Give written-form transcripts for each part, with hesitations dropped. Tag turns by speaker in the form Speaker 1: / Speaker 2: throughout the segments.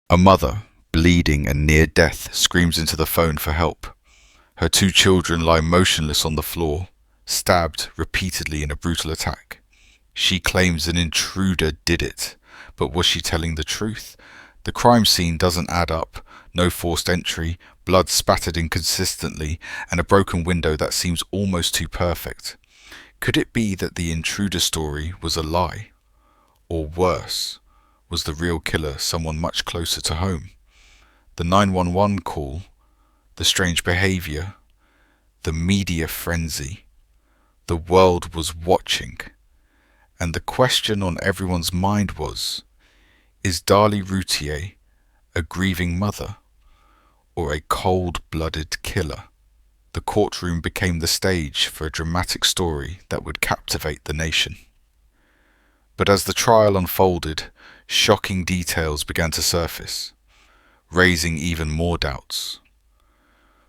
Speaker 1: A mother, bleeding and near death, screams into the phone for help. Her two children lie motionless on the floor, stabbed repeatedly in a brutal attack. She claims an intruder did it, but was she telling the truth? The crime scene doesn't add up. No forced entry, blood spattered inconsistently, and a broken window that seems almost too perfect. Could it be that the intruder story was a lie? Or worse, was the real killer someone much closer to home? The 911 call, the strange behavior, the media frenzy. The world was watching, and the question on everyone's mind was, is Darlie Routier a grieving mother or a cold-blooded killer? The courtroom became the stage for a dramatic story that would captivate the nation. But as the trial unfolded, shocking details began to surface, raising even more doubts.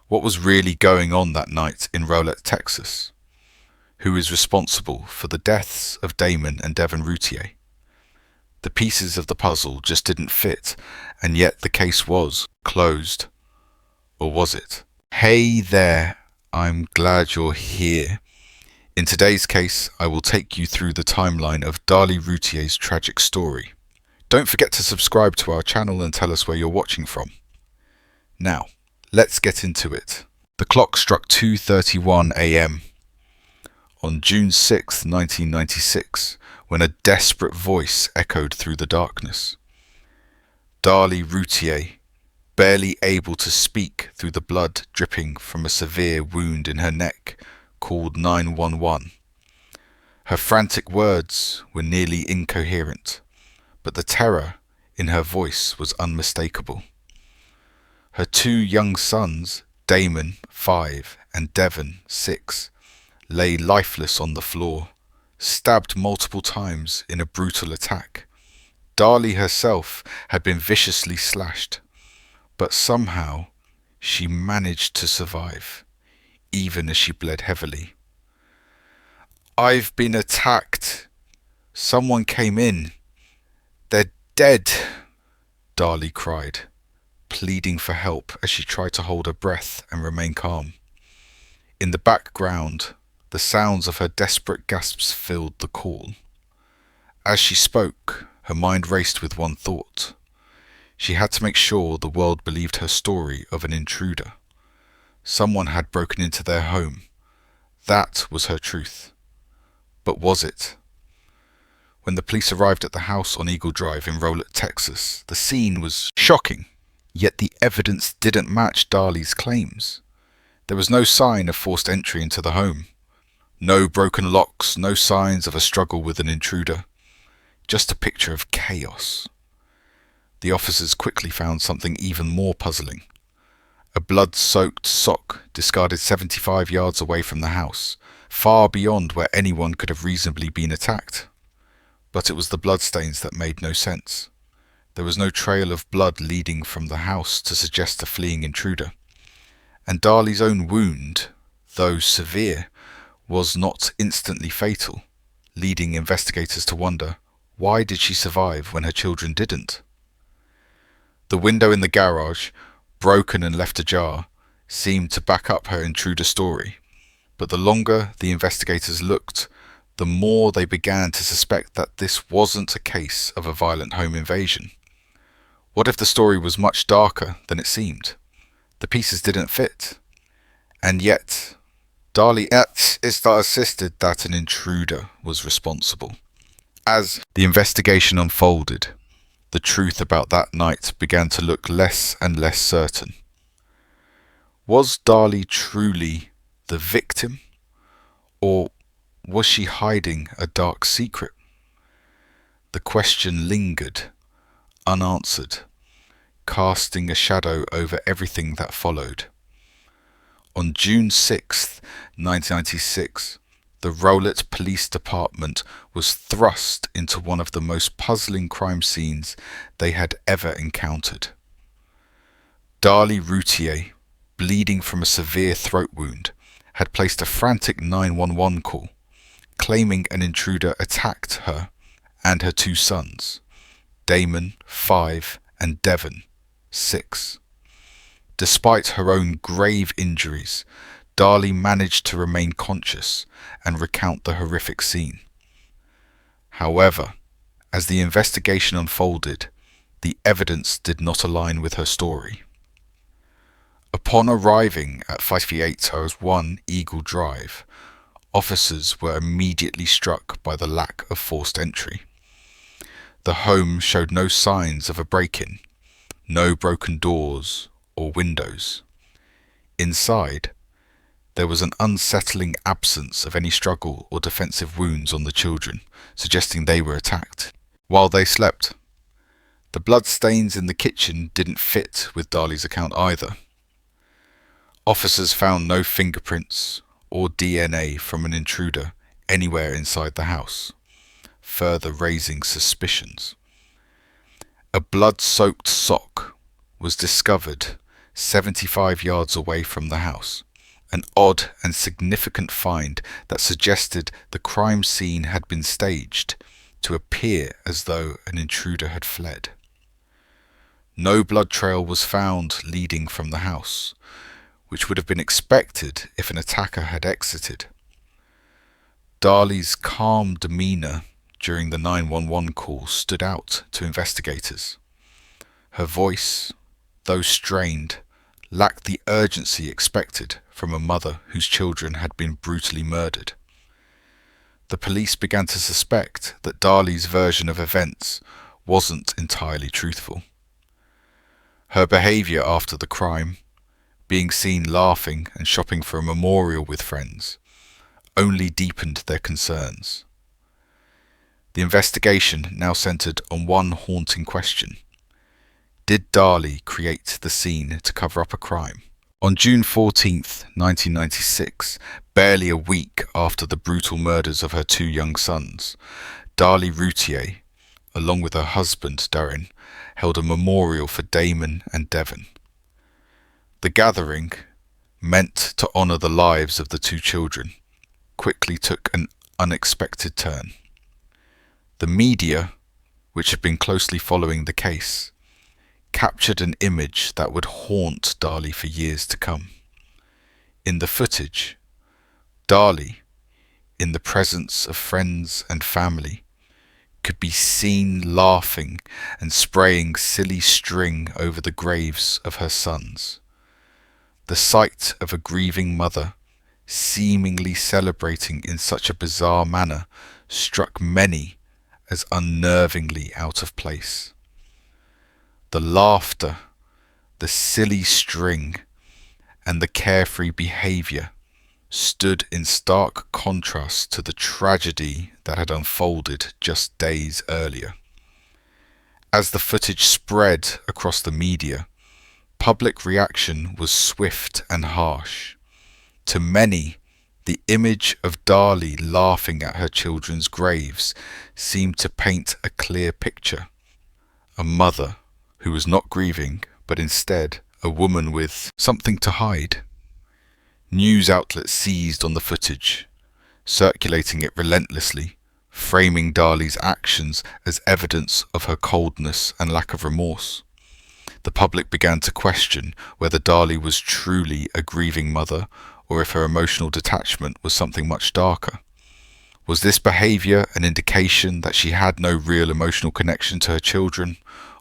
Speaker 1: What was really going on that night in Rowlett, Texas? Who is responsible for the deaths of Damon and Devon Routier? The pieces of the puzzle just didn't fit, and yet the case was closed. Or was it? Hey there, I'm glad you're here. In today's case, I will take you through the timeline of Darlie Routier's tragic story. Don't forget to subscribe to our channel and tell us where you're watching from. Now, let's get into it. The clock struck 2:31 a.m. on June 6, 1996, when a desperate voice echoed through the darkness. Darlie Routier, barely able to speak through the blood dripping from a severe wound in her neck, called 911. Her frantic words were nearly incoherent, but the terror in her voice was unmistakable. Her two young sons, Damon, 5, and Devon, 6, lay lifeless on the floor, stabbed multiple times in a brutal attack. Darlie herself had been viciously slashed, but somehow she managed to survive, even as she bled heavily. "I've been attacked. Someone came in. They're dead," Darlie cried, pleading for help as she tried to hold her breath and remain calm. In the background, the sounds of her desperate gasps filled the call. As she spoke, her mind raced with one thought. She had to make sure the world believed her story of an intruder. Someone had broken into their home. That was her truth. But was it? When the police arrived at the house on Eagle Drive in Rowlett, Texas, the scene was shocking. Yet the evidence didn't match Darlie's claims. There was no sign of forced entry into the home. No broken locks, no signs of a struggle with an intruder. Just a picture of chaos. The officers quickly found something even more puzzling. A blood-soaked sock discarded 75 yards away from the house, far beyond where anyone could have reasonably been attacked. But it was the bloodstains that made no sense. There was no trail of blood leading from the house to suggest a fleeing intruder. And Darlie's own wound, though severe, was not instantly fatal, leading investigators to wonder, why did she survive when her children didn't? The window in the garage, broken and left ajar, seemed to back up her intruder story. But the longer the investigators looked, the more they began to suspect that this wasn't a case of a violent home invasion. What if the story was much darker than it seemed? The pieces didn't fit. And yet, Darlie insisted that an intruder was responsible. As the investigation unfolded, the truth about that night began to look less and less certain. Was Darlie truly the victim? Or was she hiding a dark secret? The question lingered, unanswered, casting a shadow over everything that followed. On June 6, 1996, the Rowlett Police Department was thrust into one of the most puzzling crime scenes they had ever encountered. Darlie Routier, bleeding from a severe throat wound, had placed a frantic 911 call, claiming an intruder attacked her and her two sons, Damon, 5, and Devon, 6. Despite her own grave injuries, Darlie managed to remain conscious and recount the horrific scene. However, as the investigation unfolded, the evidence did not align with her story. Upon arriving at 581 Eagle Drive, officers were immediately struck by the lack of forced entry. The home showed no signs of a break-in, no broken doors or windows. Inside, there was an unsettling absence of any struggle or defensive wounds on the children, suggesting they were attacked while they slept. The bloodstains in the kitchen didn't fit with Darlie's account either. Officers found no fingerprints or DNA from an intruder anywhere inside the house, further raising suspicions. A blood-soaked sock was discovered 75 yards away from the house, an odd and significant find that suggested the crime scene had been staged to appear as though an intruder had fled. No blood trail was found leading from the house, which would have been expected if an attacker had exited. Darlie's calm demeanour during the 911 call stood out to investigators. Her voice, though strained, lacked the urgency expected from a mother whose children had been brutally murdered. The police began to suspect that Darlie's version of events wasn't entirely truthful. Her behaviour after the crime, being seen laughing and shopping for a memorial with friends, only deepened their concerns. The investigation now centred on one haunting question. Did Darlie create the scene to cover up a crime? On June 14th, 1996, barely a week after the brutal murders of her two young sons, Darlie Routier, along with her husband Darren, held a memorial for Damon and Devon. The gathering, meant to honour the lives of the two children, quickly took an unexpected turn. The media, which had been closely following the case, captured an image that would haunt Darlie for years to come. In the footage, Darlie, in the presence of friends and family, could be seen laughing and spraying silly string over the graves of her sons. The sight of a grieving mother seemingly celebrating in such a bizarre manner struck many as unnervingly out of place. The laughter, the silly string, and the carefree behaviour stood in stark contrast to the tragedy that had unfolded just days earlier. As the footage spread across the media, public reaction was swift and harsh. To many, the image of Darlie laughing at her children's graves seemed to paint a clear picture. A mother who was not grieving, but instead a woman with something to hide. News outlets seized on the footage, circulating it relentlessly, framing Darlie's actions as evidence of her coldness and lack of remorse. The public began to question whether Darlie was truly a grieving mother or if her emotional detachment was something much darker. Was this behaviour an indication that she had no real emotional connection to her children,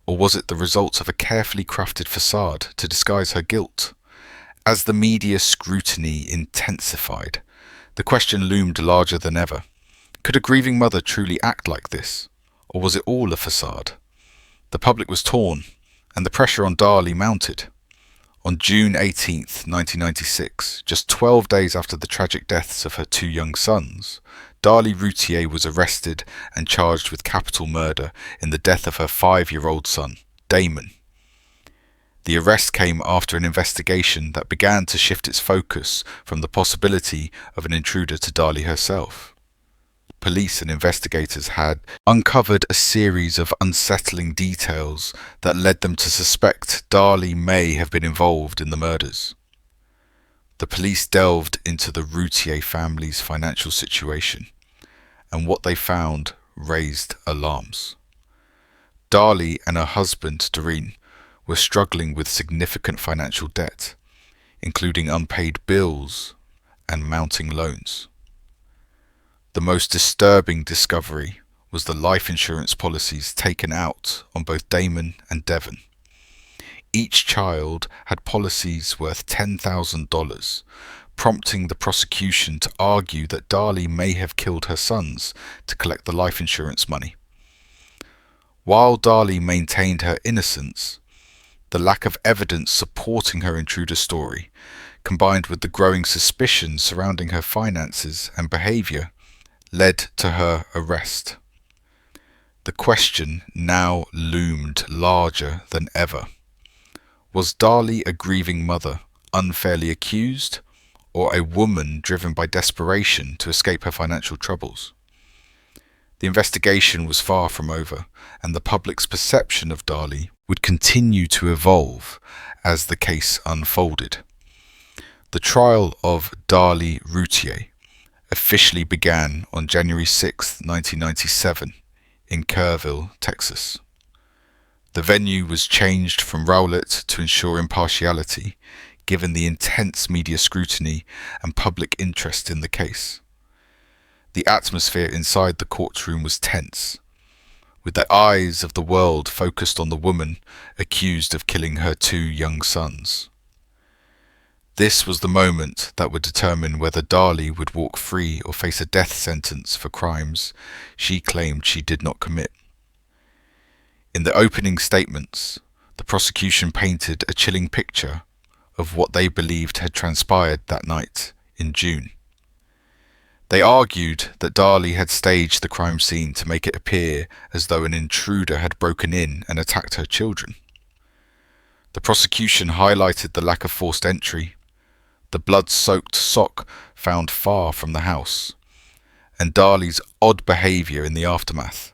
Speaker 1: or was it the result of a carefully crafted facade to disguise her guilt? As the media scrutiny intensified, the question loomed larger than ever. Could a grieving mother truly act like this, or was it all a facade? The public was torn, and the pressure on Darlie mounted. On June 18th, 1996, just 12 days after the tragic deaths of her two young sons, Darlie Routier was arrested and charged with capital murder in the death of her 5-year-old son, Damon. The arrest came after an investigation that began to shift its focus from the possibility of an intruder to Darlie herself. Police and investigators had uncovered a series of unsettling details that led them to suspect Darlie may have been involved in the murders. The police delved into the Routier family's financial situation, and what they found raised alarms. Darlie and her husband, Doreen, were struggling with significant financial debt, including unpaid bills and mounting loans. The most disturbing discovery was the life insurance policies taken out on both Damon and Devon. Each child had policies worth $10,000, prompting the prosecution to argue that Darlie may have killed her sons to collect the life insurance money. While Darlie maintained her innocence, the lack of evidence supporting her intruder story, combined with the growing suspicion surrounding her finances and behavior, led to her arrest. The question now loomed larger than ever. Was Darlie a grieving mother, unfairly accused, or a woman driven by desperation to escape her financial troubles? The investigation was far from over, and the public's perception of Darlie would continue to evolve as the case unfolded. The trial of Darlie Routier officially began on January 6, 1997, in Kerrville, Texas. The venue was changed from Rowlett to ensure impartiality, given the intense media scrutiny and public interest in the case. The atmosphere inside the courtroom was tense, with the eyes of the world focused on the woman accused of killing her 2 young sons. This was the moment that would determine whether Darlie would walk free or face a death sentence for crimes she claimed she did not commit. In the opening statements, the prosecution painted a chilling picture of what they believed had transpired that night in June. They argued that Darlie had staged the crime scene to make it appear as though an intruder had broken in and attacked her children. The prosecution highlighted the lack of forced entry, the blood-soaked sock found far from the house, and Darlie's odd behavior in the aftermath.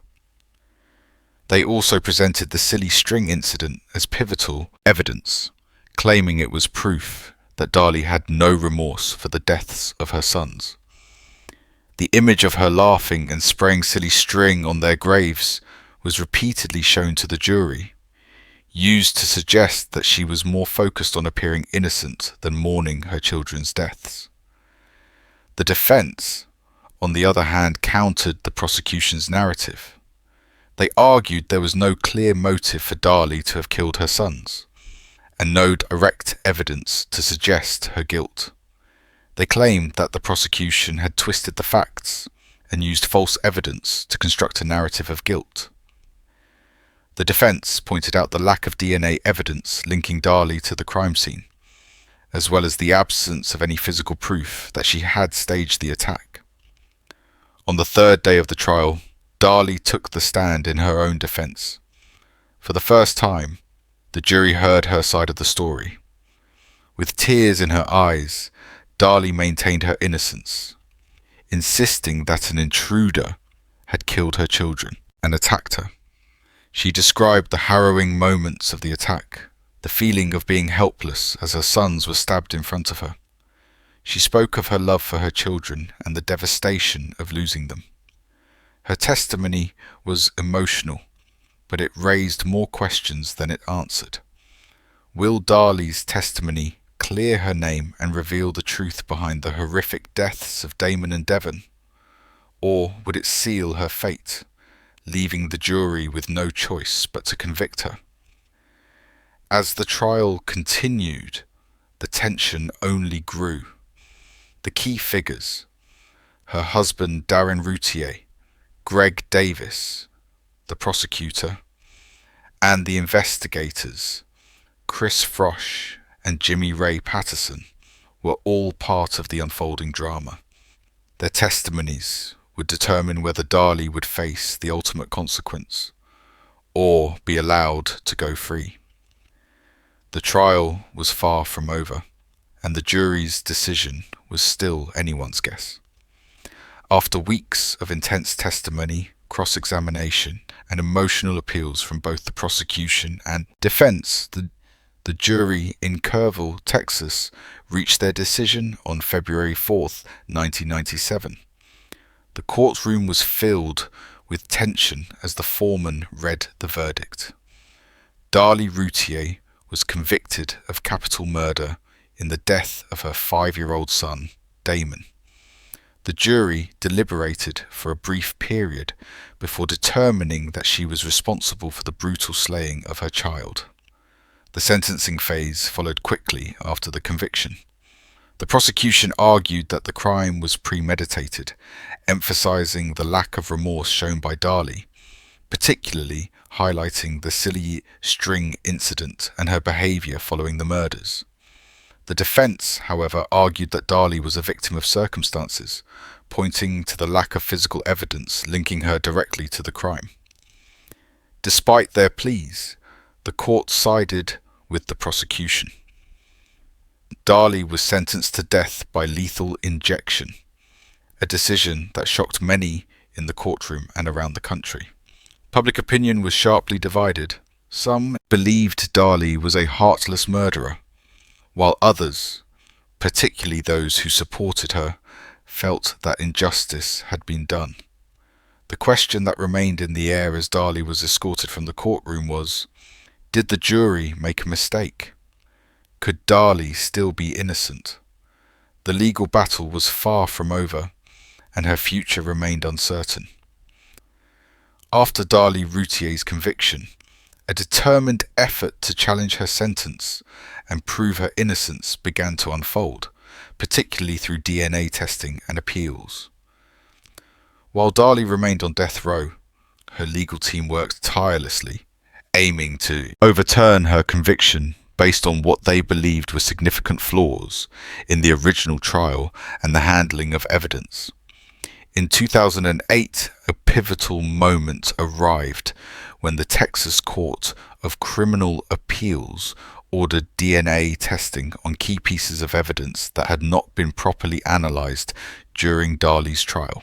Speaker 1: They also presented the silly string incident as pivotal evidence, claiming it was proof that Darlie had no remorse for the deaths of her sons. The image of her laughing and spraying silly string on their graves was repeatedly shown to the jury, used to suggest that she was more focused on appearing innocent than mourning her children's deaths. The defense, on the other hand, countered the prosecution's narrative. They argued there was no clear motive for Darlie to have killed her sons, and no direct evidence to suggest her guilt. They claimed that the prosecution had twisted the facts and used false evidence to construct a narrative of guilt. The defense pointed out the lack of DNA evidence linking Darlie to the crime scene, as well as the absence of any physical proof that she had staged the attack. On the 3rd day of the trial, Darlie took the stand in her own defense. For the first time, the jury heard her side of the story. With tears in her eyes, Darlie maintained her innocence, insisting that an intruder had killed her children and attacked her. She described the harrowing moments of the attack, the feeling of being helpless as her sons were stabbed in front of her. She spoke of her love for her children and the devastation of losing them. Her testimony was emotional, but it raised more questions than it answered. Will Darlie's testimony clear her name and reveal the truth behind the horrific deaths of Damon and Devon? Or would it seal her fate, leaving the jury with no choice but to convict her? As the trial continued, the tension only grew. The key figures, her husband Darlie Routier, Greg Davis, the prosecutor, and the investigators, Chris Frosch and Jimmy Ray Patterson, were all part of the unfolding drama. Their testimonies would determine whether Darlie would face the ultimate consequence or be allowed to go free. The trial was far from over, and the jury's decision was still anyone's guess. After weeks of intense testimony, cross-examination, and emotional appeals from both the prosecution and defense, the jury in Kerrville, Texas, reached their decision on February 4th, 1997. The courtroom was filled with tension as the foreman read the verdict. Darlie Routier was convicted of capital murder in the death of her 5-year-old son, Damon. The jury deliberated for a brief period before determining that she was responsible for the brutal slaying of her child. The sentencing phase followed quickly after the conviction. The prosecution argued that the crime was premeditated, emphasizing the lack of remorse shown by Darlie, particularly highlighting the silly string incident and her behavior following the murders. The defense, however, argued that Darlie was a victim of circumstances, pointing to the lack of physical evidence linking her directly to the crime. Despite their pleas, the court sided with the prosecution. Darlie was sentenced to death by lethal injection, a decision that shocked many in the courtroom and around the country. Public opinion was sharply divided. Some believed Darlie was a heartless murderer, while others, particularly those who supported her, felt that injustice had been done. The question that remained in the air as Darlie was escorted from the courtroom was, did the jury make a mistake? Could Darlie still be innocent? The legal battle was far from over, and her future remained uncertain. After Darlie Routier's conviction, a determined effort to challenge her sentence and prove her innocence began to unfold, particularly through DNA testing and appeals. While Darlie remained on death row, her legal team worked tirelessly, aiming to overturn her conviction based on what they believed were significant flaws in the original trial and the handling of evidence. In 2008, a pivotal moment arrived when the Texas Court of Criminal Appeals ordered DNA testing on key pieces of evidence that had not been properly analyzed during Darlie's trial.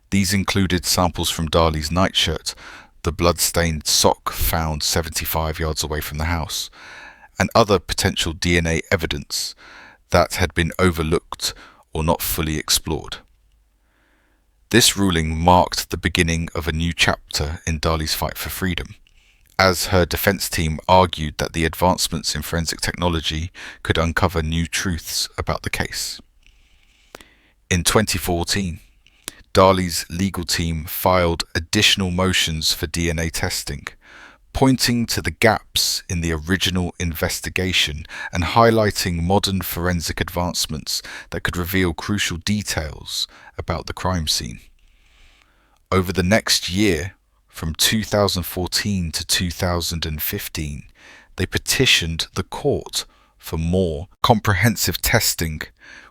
Speaker 1: These included samples from Darlie's nightshirt, the blood-stained sock found 75 yards away from the house, and other potential DNA evidence that had been overlooked or not fully explored. This ruling marked the beginning of a new chapter in Darlie's fight for freedom, as her defense team argued that the advancements in forensic technology could uncover new truths about the case. In 2014, Darlie's legal team filed additional motions for DNA testing, pointing to the gaps in the original investigation and highlighting modern forensic advancements that could reveal crucial details about the crime scene. Over the next year, from 2014 to 2015, they petitioned the court for more comprehensive testing,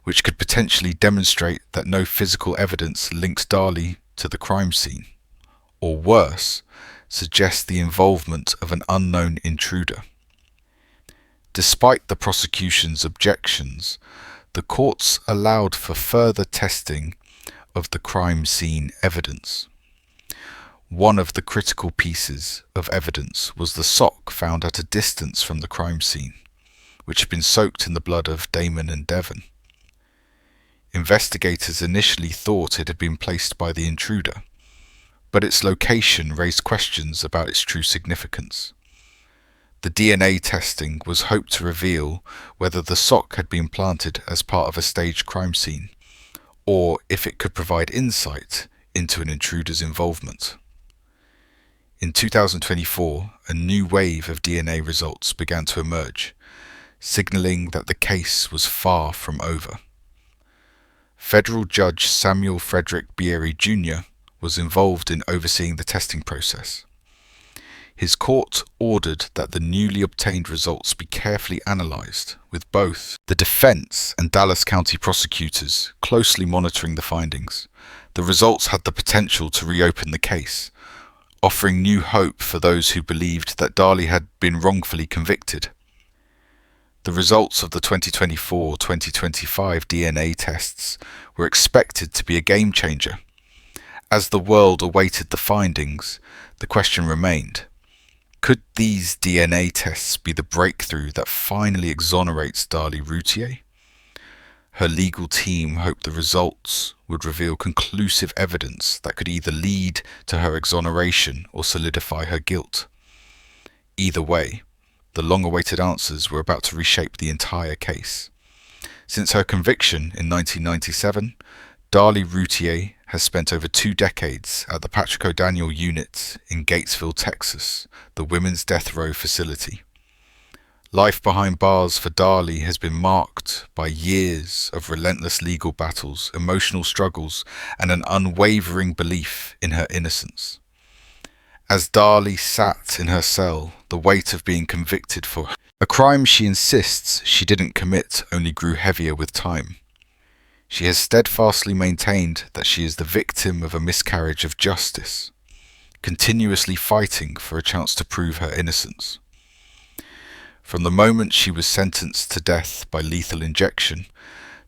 Speaker 1: which could potentially demonstrate that no physical evidence linked Darlie to the crime scene, or worse, suggest the involvement of an unknown intruder. Despite the prosecution's objections, the courts allowed for further testing of the crime scene evidence. One of the critical pieces of evidence was the sock found at a distance from the crime scene, which had been soaked in the blood of Damon and Devon. Investigators initially thought it had been placed by the intruder, but its location raised questions about its true significance. The DNA testing was hoped to reveal whether the sock had been planted as part of a staged crime scene, or if it could provide insight into an intruder's involvement. In 2024, a new wave of DNA results began to emerge, signaling that the case was far from over. Federal Judge Samuel Frederick Bierry Jr. was involved in overseeing the testing process. His court ordered that the newly obtained results be carefully analyzed, with both the defense and Dallas County prosecutors closely monitoring the findings. The results had the potential to reopen the case, offering new hope for those who believed that Darlie had been wrongfully convicted. The results of the 2024-2025 DNA tests were expected to be a game changer. As the world awaited the findings, the question remained: could these DNA tests be the breakthrough that finally exonerates Darlie Routier? Her legal team hoped the results would reveal conclusive evidence that could either lead to her exoneration or solidify her guilt. Either way, The long-awaited answers were about to reshape the entire case. Since her conviction in 1997, Darlie Routier has spent over 2 decades at the Patrick O'Daniel Unit in Gatesville, Texas, the women's death row facility. Life behind bars for Darlie has been marked by years of relentless legal battles, emotional struggles, and an unwavering belief in her innocence. As Darlie sat in her cell, the weight of being convicted for a crime she insists she didn't commit only grew heavier with time. She has steadfastly maintained that she is the victim of a miscarriage of justice, continuously fighting for a chance to prove her innocence. From the moment she was sentenced to death by lethal injection,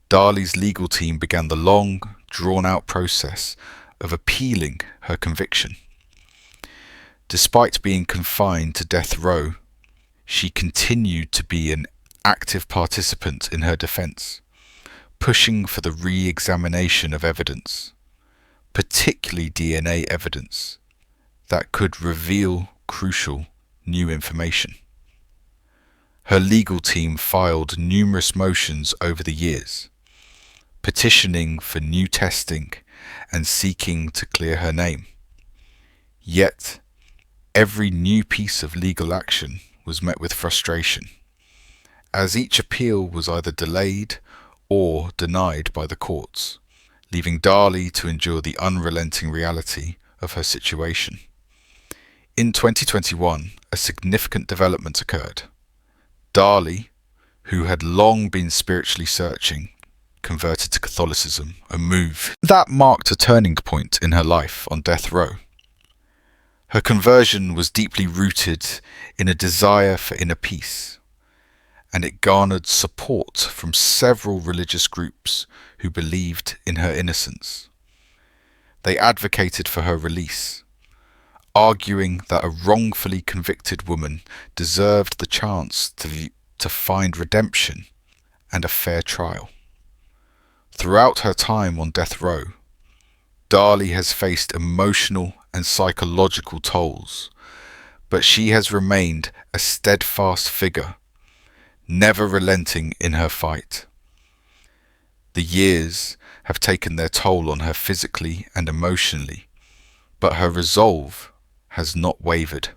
Speaker 1: Darlie's legal team began the long, drawn-out process of appealing her conviction. Despite being confined to death row, she continued to be an active participant in her defense, pushing for the re-examination of evidence, particularly DNA evidence, that could reveal crucial new information. Her legal team filed numerous motions over the years, petitioning for new testing and seeking to clear her name. Yet, every new piece of legal action was met with frustration, as each appeal was either delayed or denied by the courts, leaving Darlie to endure the unrelenting reality of her situation. In 2021, a significant development occurred. Darlie, who had long been spiritually searching, converted to Catholicism, a move that marked a turning point in her life on death row. Her conversion was deeply rooted in a desire for inner peace, and it garnered support from several religious groups who believed in her innocence. They advocated for her release, arguing that a wrongfully convicted woman deserved the chance to find redemption and a fair trial. Throughout her time on death row, Darlie has faced emotional and psychological tolls, but she has remained a steadfast figure, never relenting in her fight. The years have taken their toll on her physically and emotionally, but her resolve has not wavered.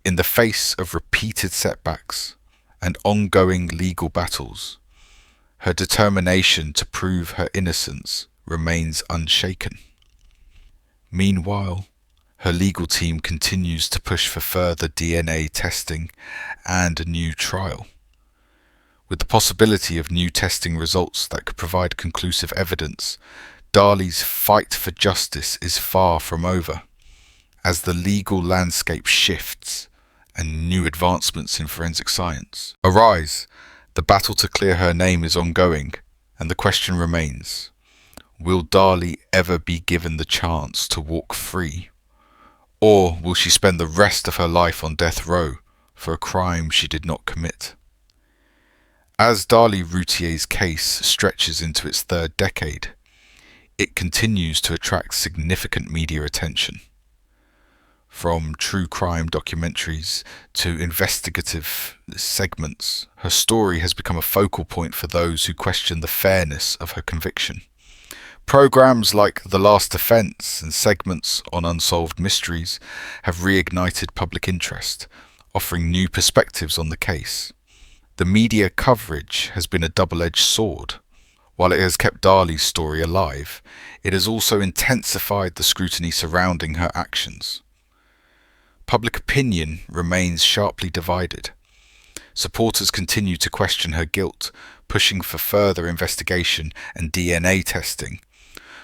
Speaker 1: In the face of repeated setbacks and ongoing legal battles, her determination to prove her innocence remains unshaken. Meanwhile, her legal team continues to push for further DNA testing and a new trial. With the possibility of new testing results that could provide conclusive evidence, Darlie's fight for justice is far from over. As the legal landscape shifts and new advancements in forensic science arise, the battle to clear her name is ongoing, and the question remains: will Darlie ever be given the chance to walk free? Or will she spend the rest of her life on death row for a crime she did not commit? As Darlie Routier's case stretches into its 3rd decade, it continues to attract significant media attention. From true crime documentaries to investigative segments, her story has become a focal point for those who question the fairness of her conviction. Programs like The Last Defense and segments on unsolved mysteries have reignited public interest, offering new perspectives on the case. The media coverage has been a double-edged sword. While it has kept Darlie's story alive, it has also intensified the scrutiny surrounding her actions. Public opinion remains sharply divided. Supporters continue to question her guilt, pushing for further investigation and DNA testing,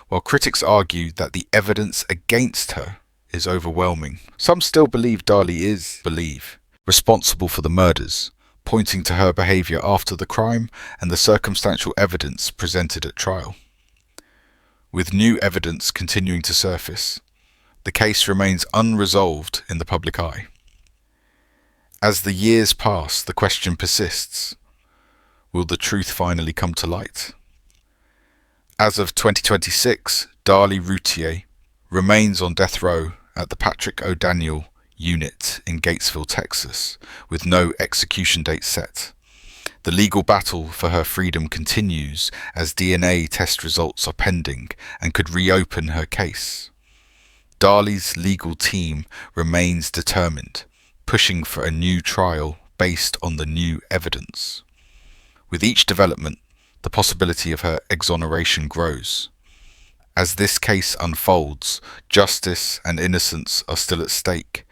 Speaker 1: while critics argue that the evidence against her is overwhelming. Some still believe Darlie is responsible for the murders, pointing to her behaviour after the crime and the circumstantial evidence presented at trial. With new evidence continuing to surface, the case remains unresolved in the public eye. As the years pass, the question persists: will the truth finally come to light? As of 2026, Darlie Routier remains on death row at the Patrick O'Daniel unit in Gatesville, Texas, with no execution date set. The legal battle for her freedom continues as DNA test results are pending and could reopen her case. Darlie's legal team remains determined, pushing for a new trial based on the new evidence. With each development, the possibility of her exoneration grows. As this case unfolds, justice and innocence are still at stake,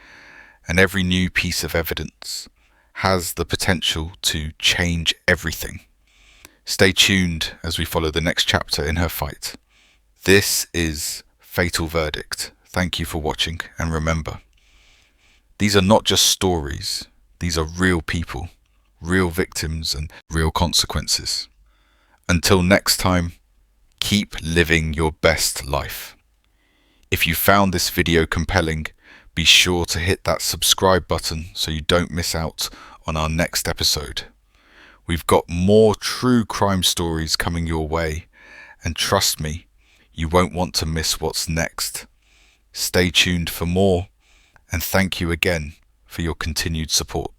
Speaker 1: and every new piece of evidence has the potential to change everything. Stay tuned as we follow the next chapter in her fight. This is Fatal Verdict. Thank you for watching, and remember, these are not just stories, these are real people, real victims and real consequences. Until next time, keep living your best life. If you found this video compelling, be sure to hit that subscribe button so you don't miss out on our next episode. We've got more true crime stories coming your way, and trust me, you won't want to miss what's next. Stay tuned for more, and thank you again for your continued support.